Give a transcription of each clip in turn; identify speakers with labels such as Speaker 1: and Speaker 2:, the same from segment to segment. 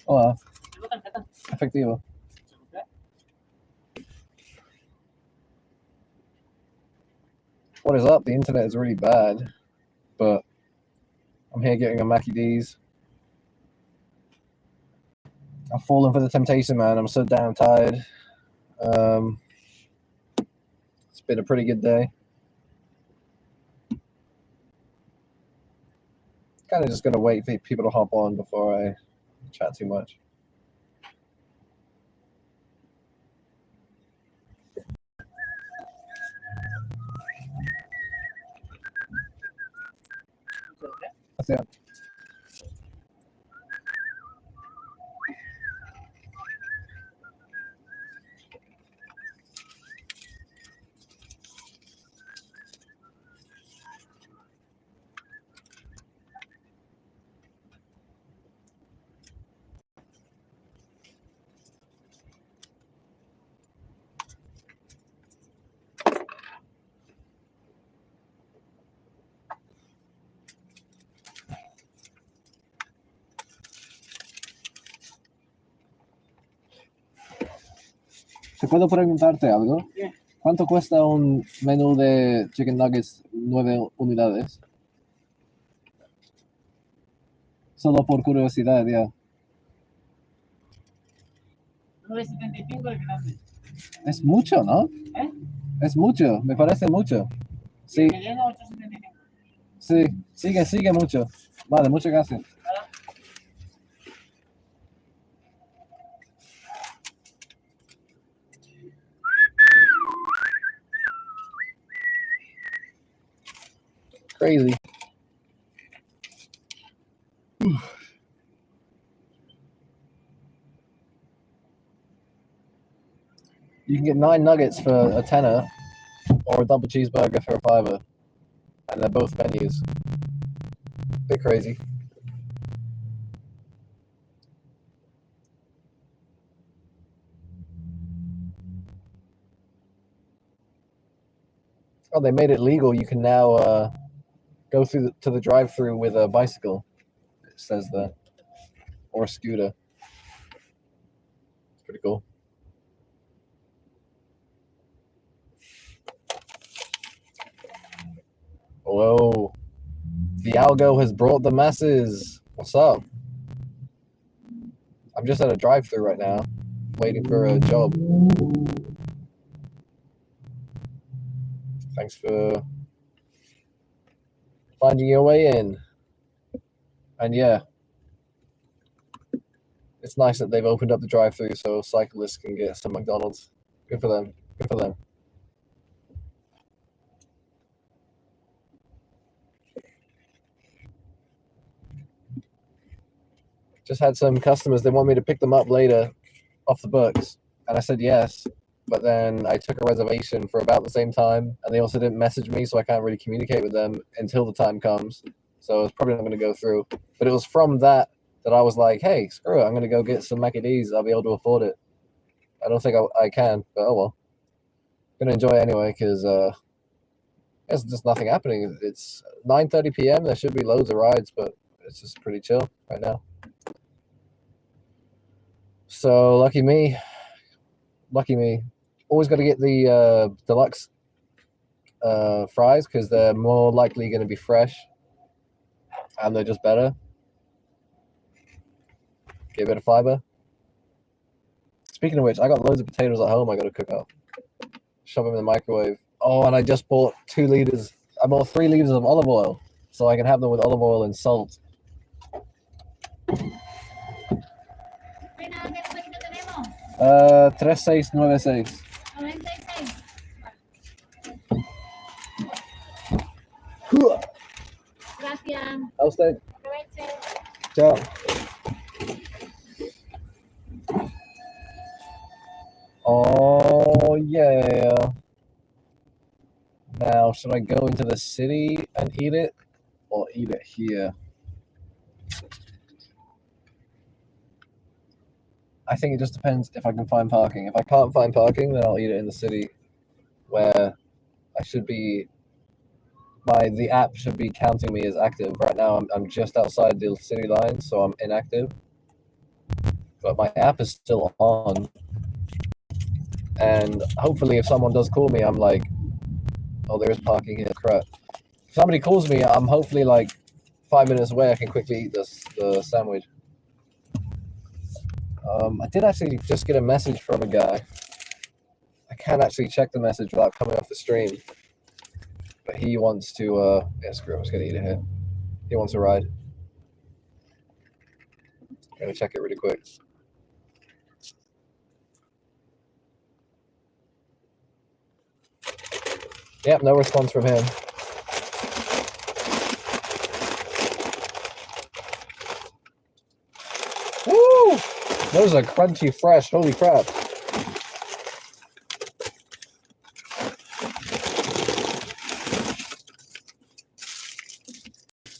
Speaker 1: Hola, efectivo. What is up? The internet is really bad, but I'm here getting a Mackie D's. I've fallen for the temptation, man. I'm so damn tired. It's been a pretty good day. Kind of just gonna wait for people to hop on before I chat too much. That's it. ¿Te puedo preguntarte algo? ¿Cuánto cuesta un menú de chicken nuggets 9 unidades? Solo por curiosidad, ya.
Speaker 2: 9.75 el grande.
Speaker 1: Es mucho, ¿no? Es mucho, me parece mucho. Sí.
Speaker 2: Relleno 8.75.
Speaker 1: Sí, sigue mucho. Vale, muchas gracias. Crazy. You can get 9 nuggets for a tenner or a double cheeseburger for a $5, and they're both menus. Bit crazy. Oh, they made it legal. You can now go through to the drive-through with a bicycle. It says that, or a scooter. It's pretty cool. Whoa. The algo has brought the masses. What's up? I'm just at a drive-through right now, waiting for a job. Thanks for finding your way in. And yeah, it's nice that they've opened up the drive-through so cyclists can get some McDonald's. Good for them. Good for them. Just had some customers, they want me to pick them up later off the books. And I said yes. But then I took a reservation for about the same time. And they also didn't message me, so I can't really communicate with them until the time comes. So it's probably not going to go through. But it was from that I was like, hey, screw it. I'm going to go get some Mackie D's. I'll be able to afford it. I don't think I can, but oh well. I'm going to enjoy it anyway because there's just nothing happening. It's 9:30 p.m. There should be loads of rides, but it's just pretty chill right now. So lucky me. Always got to get the deluxe fries because they're more likely going to be fresh and they're just better. Get a bit of fiber. Speaking of which, I got loads of potatoes at home I got to cook up. Shove them in the microwave. Oh, and I just bought 2 liters. I bought 3 liters of olive oil so I can have them with olive oil and salt.
Speaker 2: ¿Qué número tenemos?
Speaker 1: 3696.
Speaker 2: 96. Gracias.
Speaker 1: A usted.
Speaker 2: Aproveche.
Speaker 1: Ciao. Oh, yeah. Now, should I go into the city and eat it or eat it here? I think it just depends if I can find parking. If I can't find parking, then I'll eat it in the city where I should be. The app should be counting me as active. Right now, I'm just outside the city line, so I'm inactive. but my app is still on. And hopefully, if someone does call me, I'm like, oh, there is parking here. Crap. If somebody calls me, I'm hopefully like 5 minutes away. I can quickly eat the sandwich. I did actually just get a message from a guy. I can't actually check the message without coming off the stream. But he wants to, yeah, screw it, I'm just gonna eat it here. He wants a ride. I'm gonna check it really quick. Yep, no response from him. Woo! Those are crunchy, fresh, holy crap.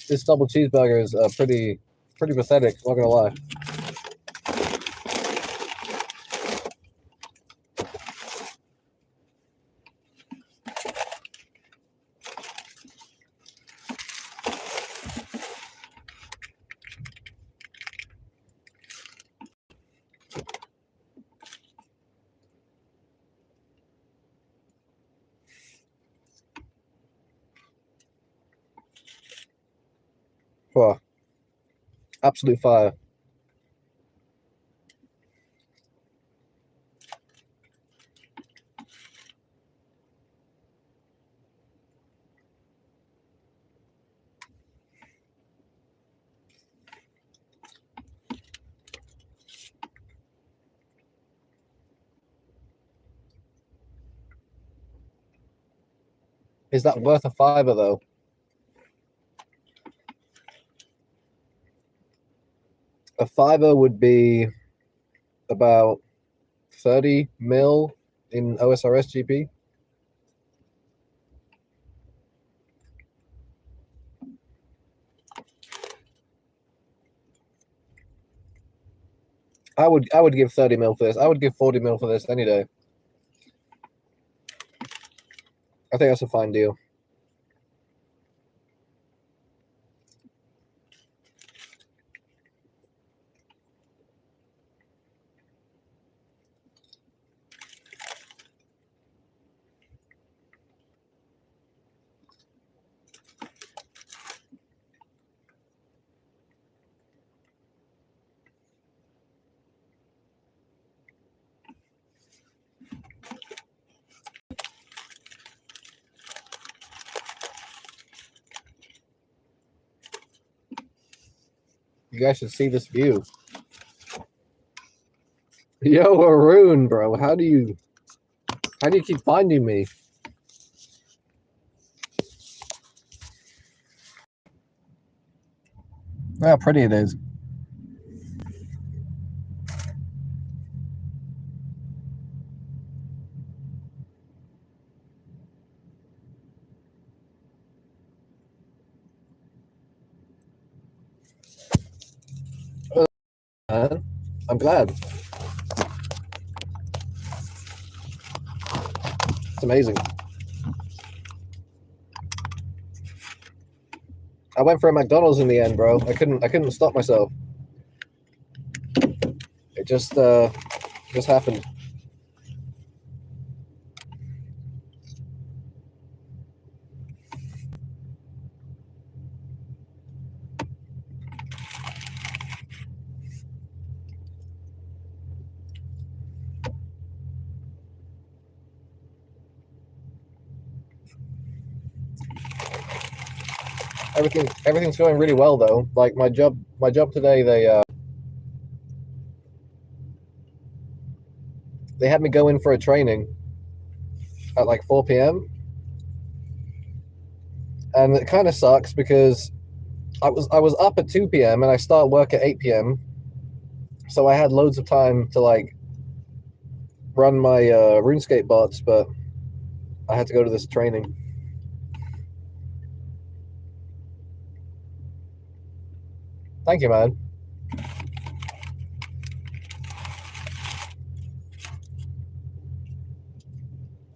Speaker 1: This double cheeseburger is pretty pathetic, not gonna lie. Wow. Absolute fire. Is that worth a fiver though? A fiver would be about 30 mil in OSRS GP. I would give 30 mil for this. I would give 40 mil for this any day. I think that's a fine deal. You guys should see this view. Yo, Arun, bro, how do you keep finding me? Look how pretty it is. I'm glad. It's amazing. I went for a McDonald's in the end, bro. I couldn't stop myself. It just happened. Everything's going really well though. Like my job today, they had me go in for a training at like 4 p.m. and it kind of sucks because I was up at 2 p.m. and I start work at 8 p.m. so I had loads of time to like run my RuneScape bots, but I had to go to this training. Thank you, man.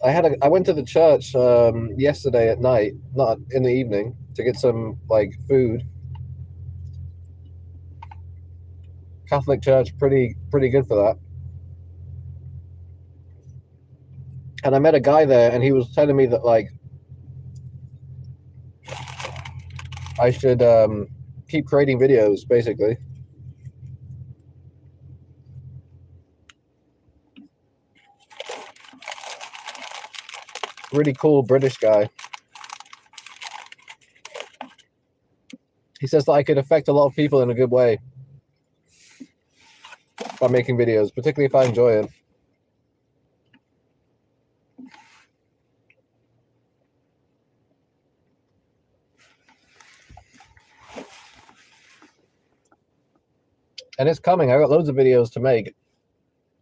Speaker 1: I went to the church yesterday at night, not in the evening, to get some like food. Catholic Church pretty good for that. And I met a guy there, and he was telling me that like I should keep creating videos, basically. Really cool British guy. He says that I could affect a lot of people in a good way by making videos, particularly if I enjoy it. And it's coming. I got loads of videos to make,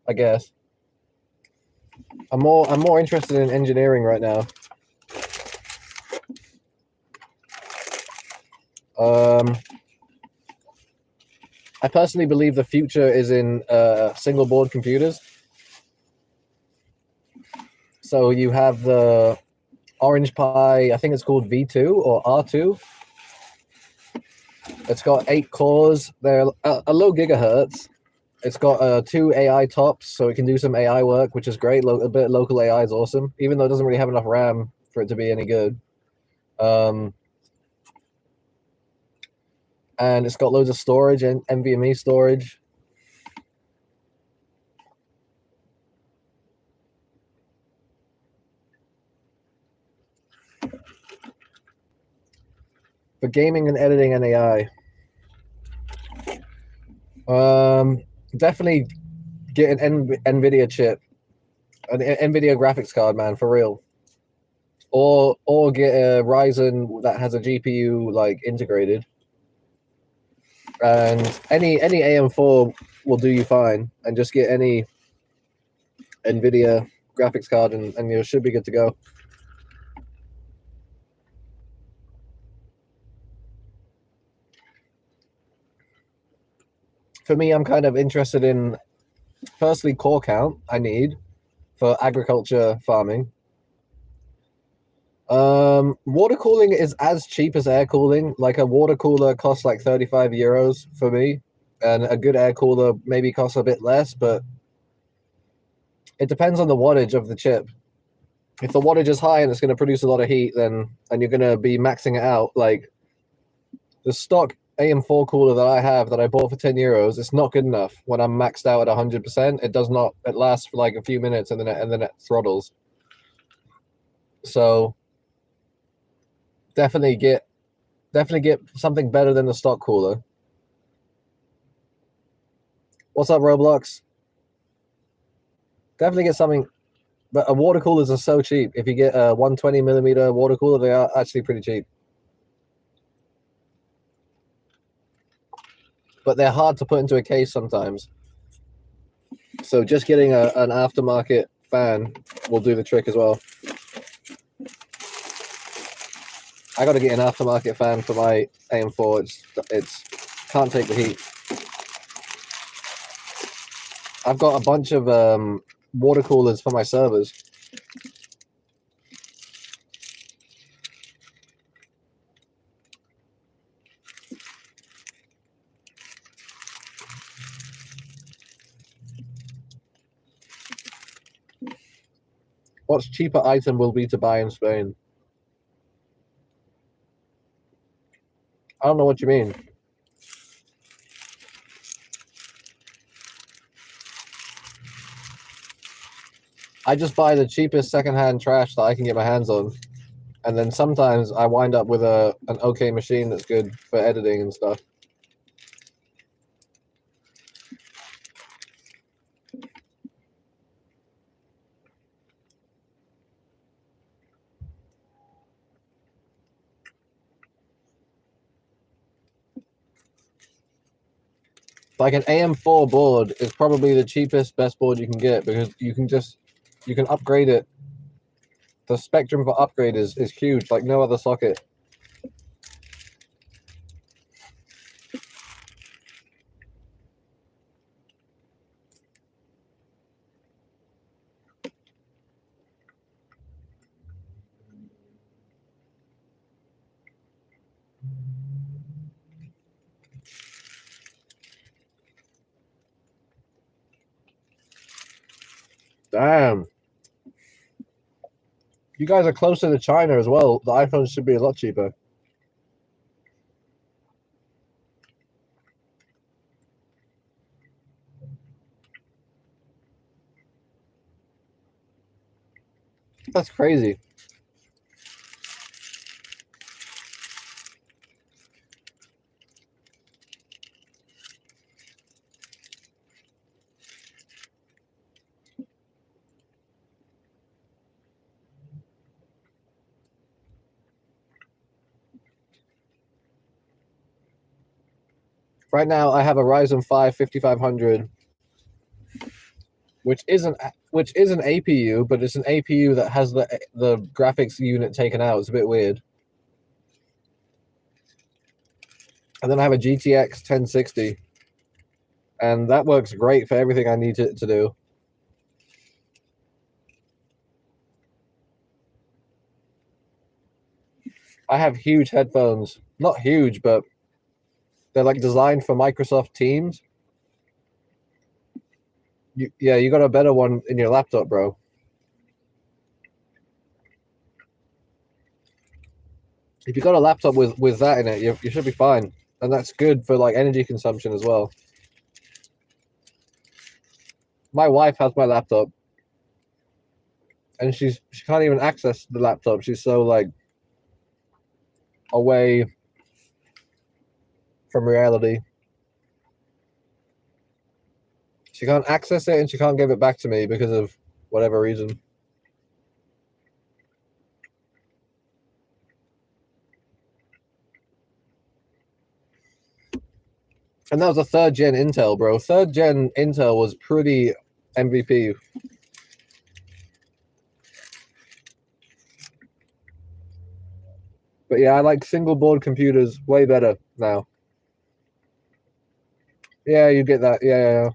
Speaker 1: I guess. I'm more interested in engineering right now. I personally believe the future is in single board computers. So you have the Orange Pi, I think it's called V2 or R2. It's got 8 cores. They're a low gigahertz. It's got 2 AI tops, so it can do some AI work, which is great. A bit of local AI is awesome, even though it doesn't really have enough RAM for it to be any good. And it's got loads of storage and NVMe storage. For gaming and editing and AI. Definitely get an NVIDIA chip, an NVIDIA graphics card, man, for real. Or get a Ryzen that has a GPU like integrated. And any AM4 will do you fine. And just get any NVIDIA graphics card and you should be good to go. For me, I'm kind of interested in, firstly, core count I need for agriculture farming. Water cooling is as cheap as air cooling. Like a water cooler costs like 35 euros for me, and a good air cooler maybe costs a bit less, but it depends on the wattage of the chip. If the wattage is high and it's going to produce a lot of heat, then and you're going to be maxing it out. Like the stock AM4 cooler that I have that I bought for 10 euros, it's not good enough when I'm maxed out at 100%. It does not. It lasts for like a few minutes and then it throttles. So definitely get something better than the stock cooler. What's up, Roblox? Definitely get something. But water coolers are so cheap. If you get a 120 millimeter water cooler, they are actually pretty cheap. But they're hard to put into a case sometimes. So just getting an aftermarket fan will do the trick as well. I got to get an aftermarket fan for my AM4. It's can't take the heat. I've got a bunch of water coolers for my servers. What's cheaper item will be to buy in Spain? I don't know what you mean. I just buy the cheapest secondhand trash that I can get my hands on. And then sometimes I wind up with an okay machine that's good for editing and stuff. Like an AM4 board is probably the cheapest, best board you can get because you can upgrade it. The spectrum for upgrade is huge, like no other socket. Damn. You guys are closer to China as well. The iPhones should be a lot cheaper. That's crazy. Right now, I have a Ryzen 5 5500, which isn't APU, but it's an APU that has the graphics unit taken out. It's a bit weird. And then I have a GTX 1060, and that works great for everything I need it to do. I have huge headphones. Not huge, but they're like designed for Microsoft Teams. You got a better one in your laptop, bro. If you got a laptop with that in it, you should be fine. And that's good for like energy consumption as well. My wife has my laptop, and she can't even access the laptop. She's so like away from reality. She can't access it, and she can't give it back to me because of whatever reason. And that was a 3rd gen Intel, bro. 3rd gen Intel was pretty MVP. But yeah, I like single board computers way better now. Yeah, you get that. Yeah.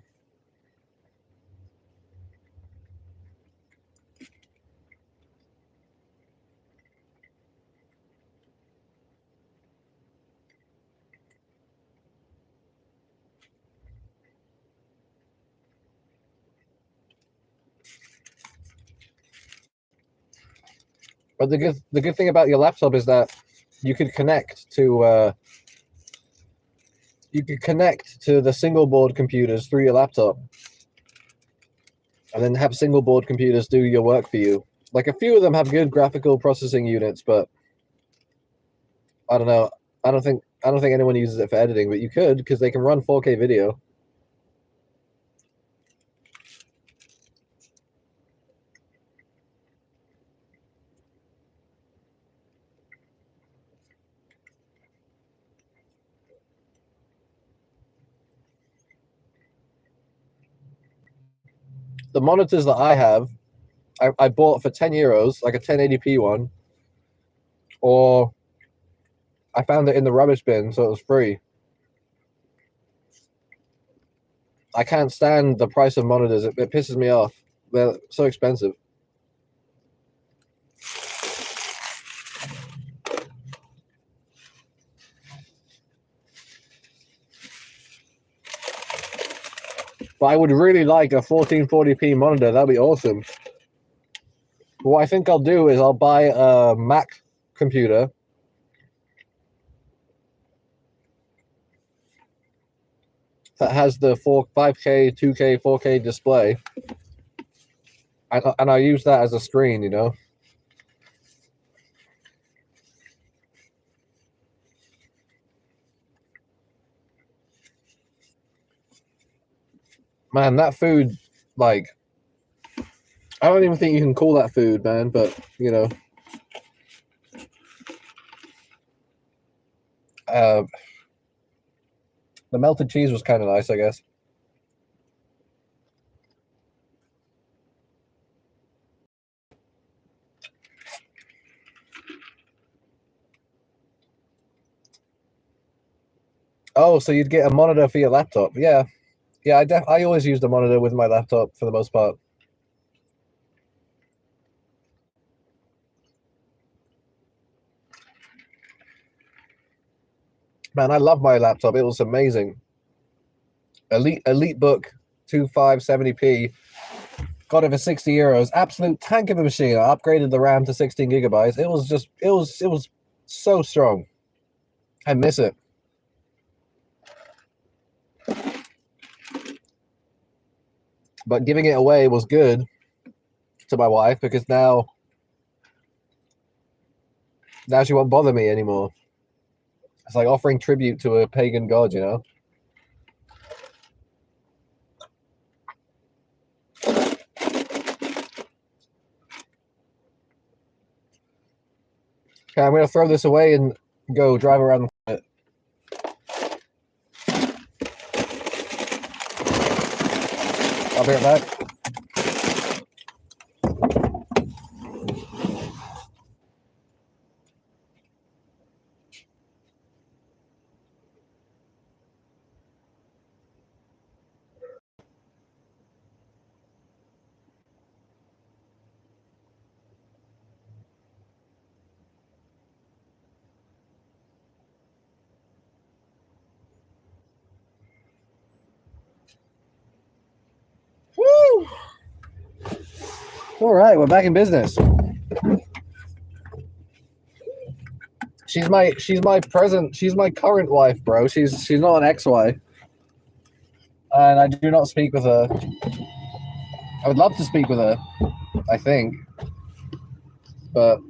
Speaker 1: But the good thing about your laptop is that you could connect to the single board computers through your laptop, and then have single board computers do your work for you. Like a few of them have good graphical processing units, but I don't know. I don't think anyone uses it for editing, but you could, because they can run 4K video. The monitors that I have, I bought for €10, like a 1080p one, or I found it in the rubbish bin, so it was free. I can't stand the price of monitors. It pisses me off. They're so expensive. But I would really like a 1440p monitor. That'd be awesome. But what I think I'll do is I'll buy a Mac computer that has the 5K, 2K, 4K display, and I use that as a screen, you know. Man, that food, like, I don't even think you can call that food, man, but, you know. The melted cheese was kind of nice, I guess. Oh, so you'd get a monitor for your laptop. Yeah. Yeah, I always used a monitor with my laptop for the most part. Man, I love my laptop. It was amazing. EliteBook 2570p. Got it for 60 euros. Absolute tank of a machine. I upgraded the RAM to 16 gigabytes. It was so strong. I miss it. But giving it away was good to my wife because now she won't bother me anymore. It's like offering tribute to a pagan god, you know? Okay, I'm going to throw this away and go drive around it. I'll be right back. Woo! All right, we're back in business. She's my current wife, bro. She's not an ex-wife. And I do not speak with her. I would love to speak with her, I think. But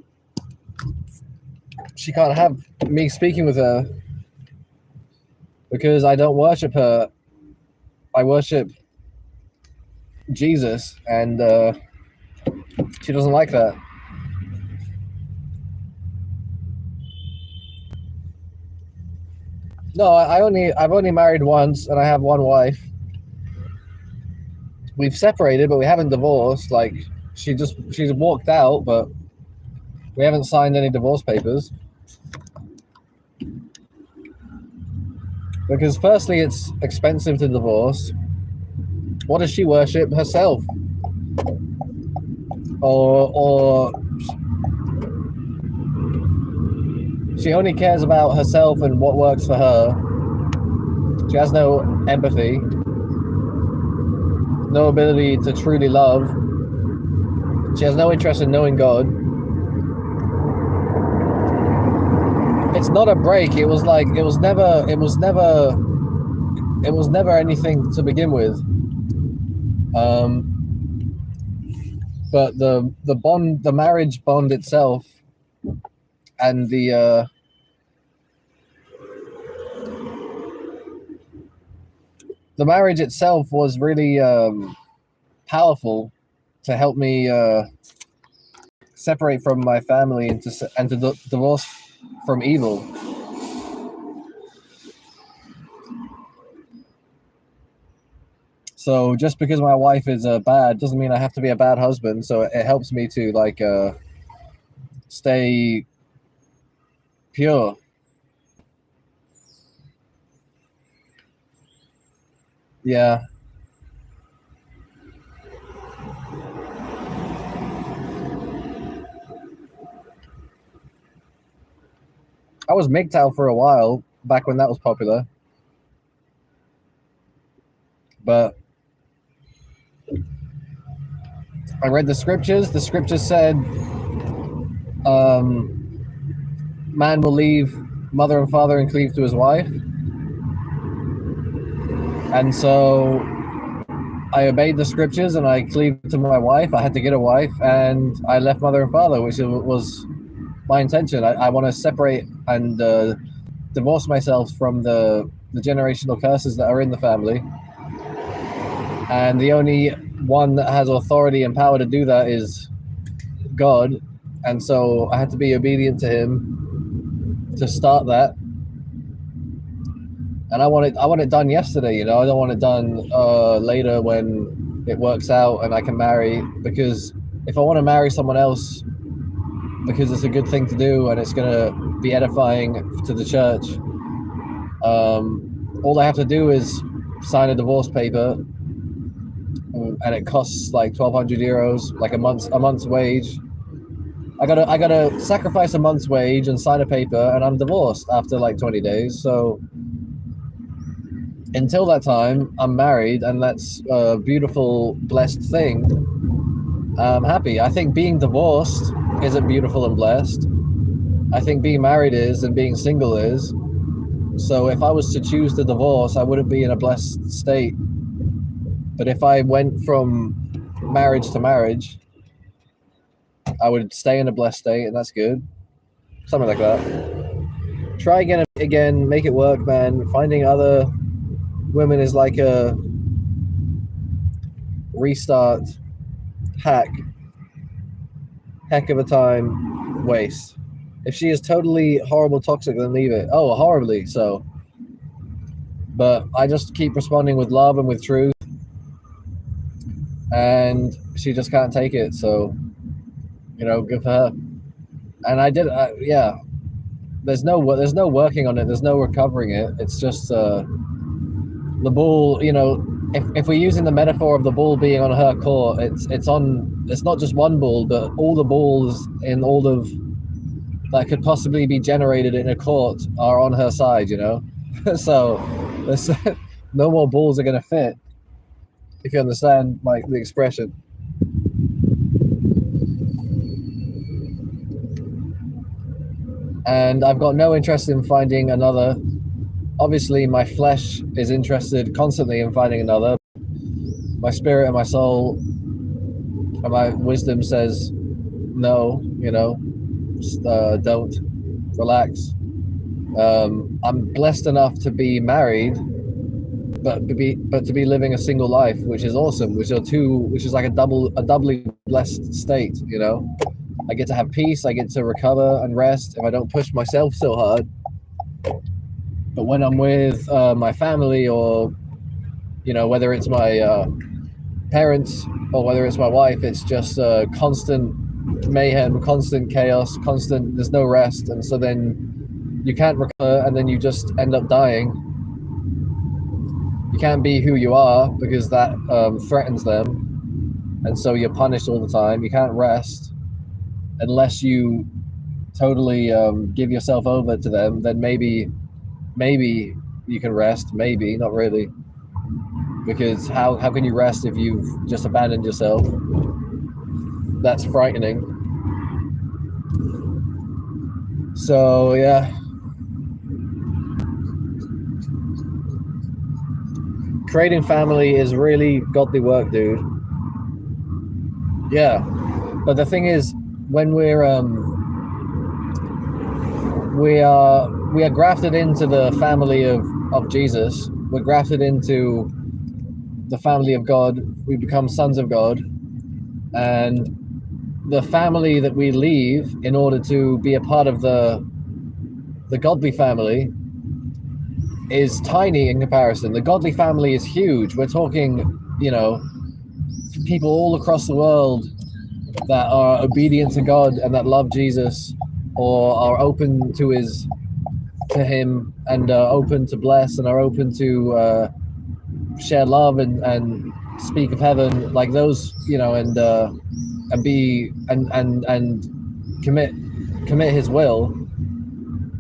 Speaker 1: she can't have me speaking with her because I don't worship her. I worship Jesus, and she doesn't like that. No, I've only married once, and I have one wife. We've separated, but we haven't divorced. Like she's walked out, but we haven't signed any divorce papers. Because firstly, it's expensive to divorce. What does she worship? Herself. Or she only cares about herself and what works for her. She has no empathy, no ability to truly love. She has no interest in knowing God. It's not a break. It was never anything to begin with. But the bond, the marriage bond itself, and the marriage itself was really powerful to help me separate from my family and to divorce from evil. So just because my wife is bad doesn't mean I have to be a bad husband. So it helps me to like stay pure. Yeah. I was MGTOW for a while, back when that was popular. But I read the scriptures. The scriptures said man will leave mother and father and cleave to his wife. And so I obeyed the scriptures and I cleaved to my wife. I had to get a wife and I left mother and father, which was my intention. I want to separate and divorce myself from the generational curses that are in the family. And the only one that has authority and power to do that is God. And so I had to be obedient to him to start that. And I want it done yesterday, you know. I don't want it done later when it works out and I can marry. Because if I want to marry someone else because it's a good thing to do and it's going to be edifying to the church, all I have to do is sign a divorce paper, and it costs like 1,200 euros, like a month's wage. I gotta sacrifice a month's wage and sign a paper, and I'm divorced after like 20 days. So until that time, I'm married, and that's a beautiful, blessed thing. I'm happy. I think being divorced isn't beautiful and blessed. I think being married is, and being single is. So if I was to choose the divorce, I wouldn't be in a blessed state. But if I went from marriage to marriage, I would stay in a blessed state, and that's good. Something like that. Try again, make it work, man. Finding other women is like a restart, heck of a time waste. If she is totally horrible, toxic, then leave it. Oh, horribly so. But I just keep responding with love and with truth, and she just can't take it. So, good for her. And I did, yeah. There's no working on it. There's no recovering it. It's just the ball. If we're using the metaphor of the ball being on her court, it's not just one ball, but all the balls in all of that could possibly be generated in a court are on her side. So there's no more balls are gonna fit. If you understand the expression. And I've got no interest in finding another. Obviously, my flesh is interested constantly in finding another. My spirit and my soul and my wisdom says, no, don't, relax. I'm blessed enough to be married, but to be living a single life, which is awesome, which is like a doubly blessed state, I get to have peace, I get to recover and rest if I don't push myself so hard. But when I'm with my family, or whether it's my parents or whether it's my wife, it's just constant mayhem, constant chaos, there's no rest. And so then you can't recover, and then you just end up dying. You can't be who you are because that threatens them, and so you're punished all the time. You can't rest unless you totally give yourself over to them. Then maybe you can rest, maybe not really, because how can you rest if you've just abandoned yourself? That's frightening. So yeah, creating family is really godly work, dude. Yeah, but the thing is, when we are grafted into the family of Jesus, we're grafted into the family of God, we become sons of God, and the family that we leave in order to be a part of the godly family is tiny in comparison. The godly family is huge. We're talking, people all across the world that are obedient to God and that love Jesus, or are open to him, and are open to bless, and are open to share love and speak of heaven, like those, and be and commit his will.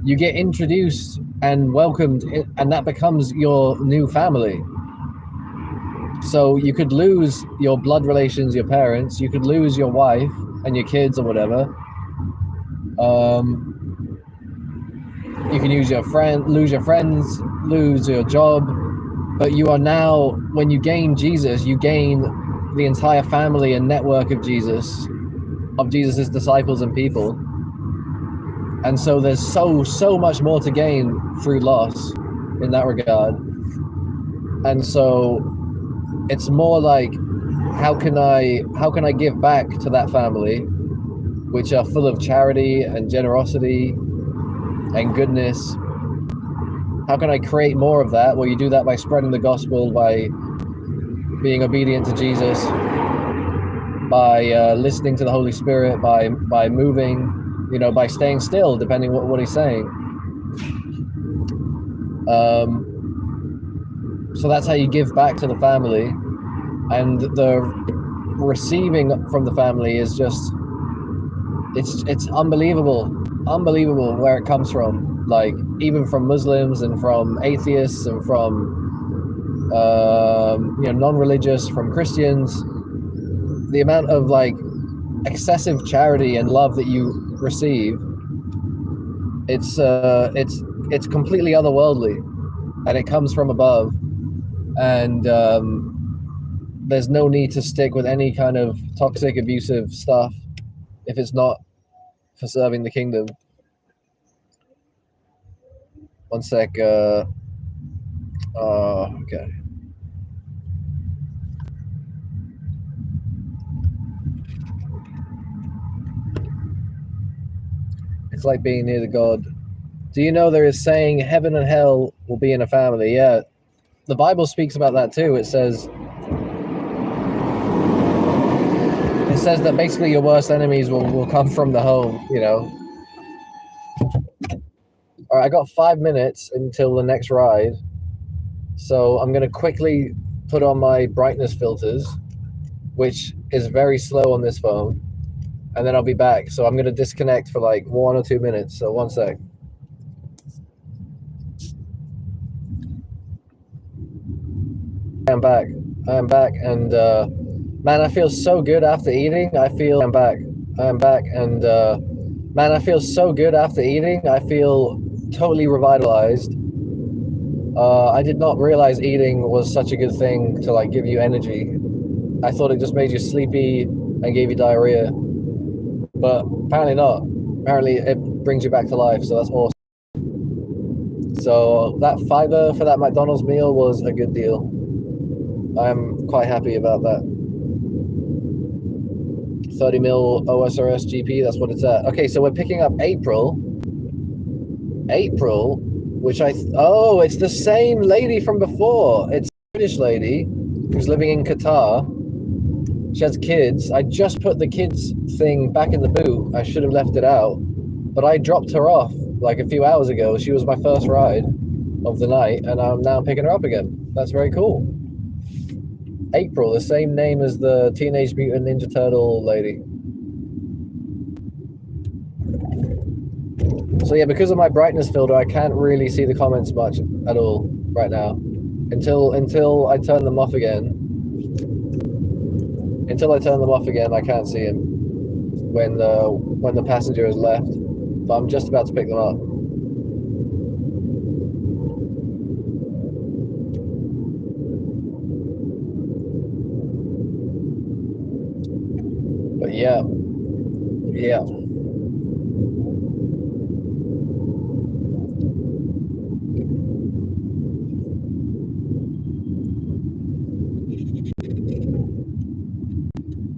Speaker 1: You get introduced and welcomed, and that becomes your new family. So you could lose your blood relations, your parents, you could lose your wife and your kids or whatever. You can lose your friends, lose your job, but you are now, when you gain Jesus, you gain the entire family and network of Jesus, of Jesus's disciples and people. And so there's so much more to gain through loss in that regard. And so it's more like, how can I give back to that family, which are full of charity and generosity and goodness? How can I create more of that? Well, you do that by spreading the gospel, by being obedient to Jesus, by listening to the Holy Spirit, by moving, by staying still, depending what he's saying. So that's how you give back to the family, and the receiving from the family is just, it's unbelievable where it comes from. Like, even from Muslims and from atheists and from non-religious, from Christians, the amount of like excessive charity and love that you receive, it's completely otherworldly, and it comes from above, and there's no need to stick with any kind of toxic, abusive stuff if it's not for serving the kingdom. One sec. Okay. It's like being near the God. Do you know there is saying heaven and hell will be in a family? Yeah, the Bible speaks about that too. It says that basically your worst enemies will come from the home, you know. All right, I got 5 minutes until the next ride, so I'm going to quickly put on my brightness filters, which is very slow on this phone, and then I'll be back. So I'm going to disconnect for like 1 or 2 minutes, so one sec. I'm back, and man, I feel so good after eating. I'm back, and man, I feel so good after eating. I feel totally revitalized. I did not realize eating was such a good thing to like give you energy. I thought it just made you sleepy and gave you diarrhea, but apparently not. Apparently it brings you back to life, so that's awesome. So that fiver for that McDonald's meal was a good deal. I'm quite happy about that. 30 mil OSRS GP, that's what it's at. Okay, so we're picking up April, which oh, it's the same lady from before. It's a British lady who's living in Qatar. She has kids. I just put the kids thing back in the boot. I should have left it out, but I dropped her off like a few hours ago. She was my first ride of the night, and I'm now picking her up again. That's very cool. April, the same name as the Teenage Mutant Ninja Turtle lady. So yeah, because of my brightness filter, I can't really see the comments much at all right now. Until I turn them off again. Until I turn them off again, I can't see him when the passenger has left. But I'm just about to pick them up. But yeah.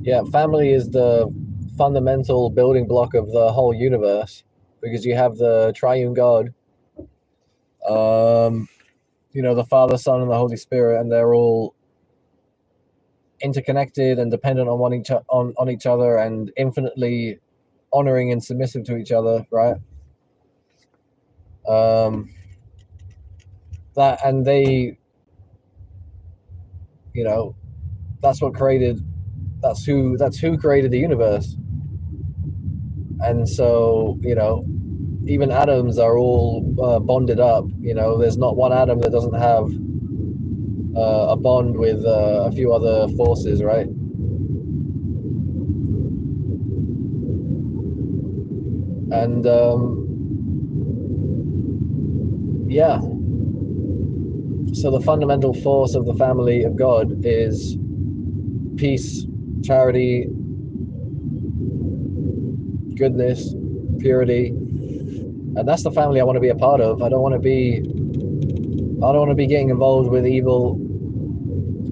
Speaker 1: Yeah, family is the fundamental building block of the whole universe, because you have the triune God, the Father, Son, and the Holy Spirit, and they're all interconnected and dependent on each other, and infinitely honoring and submissive to each other, right? That's who created the universe. And so, even atoms are all bonded up. There's not one atom that doesn't have a bond with a few other forces, right? And yeah. So the fundamental force of the family of God is peace, charity, goodness, purity, and that's the family I want to be a part of. I don't want to be getting involved with evil,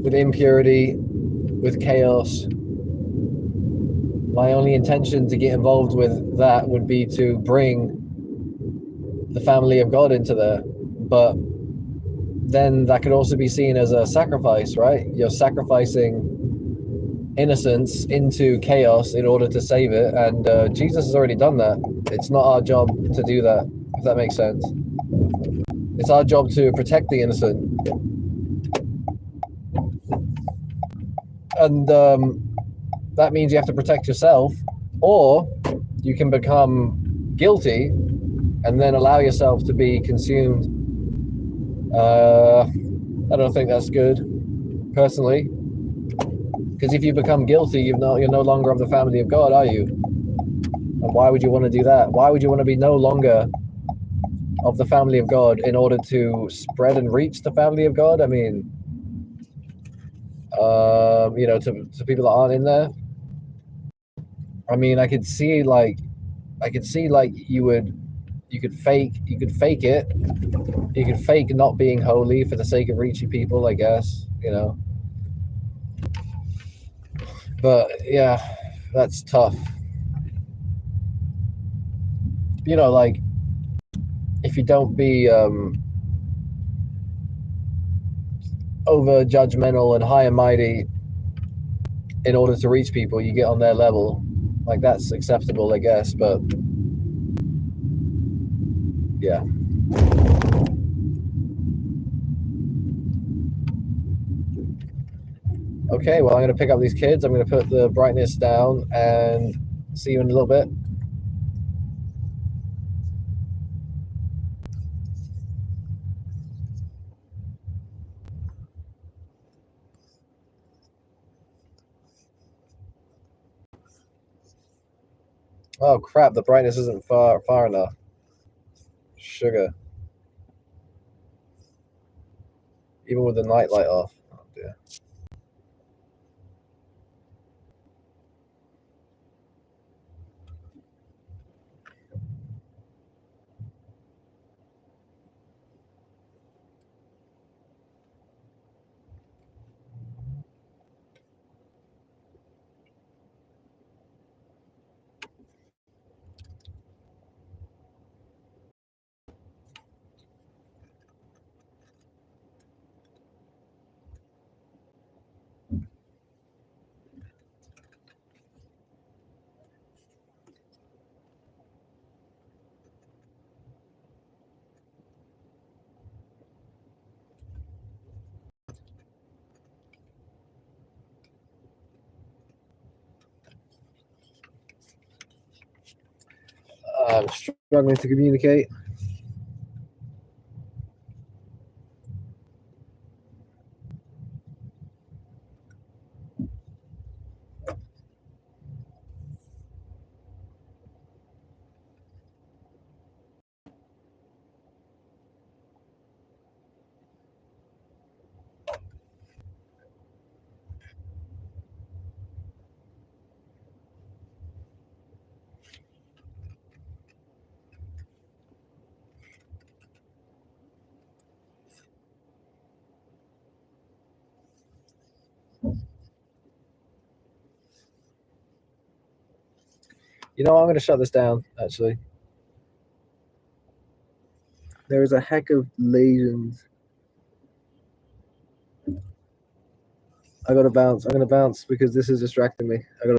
Speaker 1: with impurity, with chaos. My only intention to get involved with that would be to bring the family of God into there. But then that could also be seen as a sacrifice, right? You're sacrificing innocence into chaos in order to save it, and Jesus has already done that. It's not our job to do that, if that makes sense. It's our job to protect the innocent, and that means you have to protect yourself, or you can become guilty and then allow yourself to be consumed. I don't think that's good, personally. Because if you become guilty, you're no longer of the family of God, are you? And why would you want to do that? Why would you want to be no longer of the family of God in order to spread and reach the family of God? I mean, to people that aren't in there. I mean, I could see like you could fake it. You could fake not being holy for the sake of reaching people, I guess, But yeah, that's tough. Like if you don't be over judgmental and high and mighty in order to reach people, you get on their level. Like that's acceptable, I guess, but yeah. Okay, well, I'm going to pick up these kids. I'm going to put the brightness down and see you in a little bit. Oh crap, the brightness isn't far enough. Sugar. Even with the night light off. Oh dear. I'm struggling to communicate. I'm going to shut this down, actually. There is a heck of lesions. I got to bounce. I'm going to bounce because this is distracting me. I got to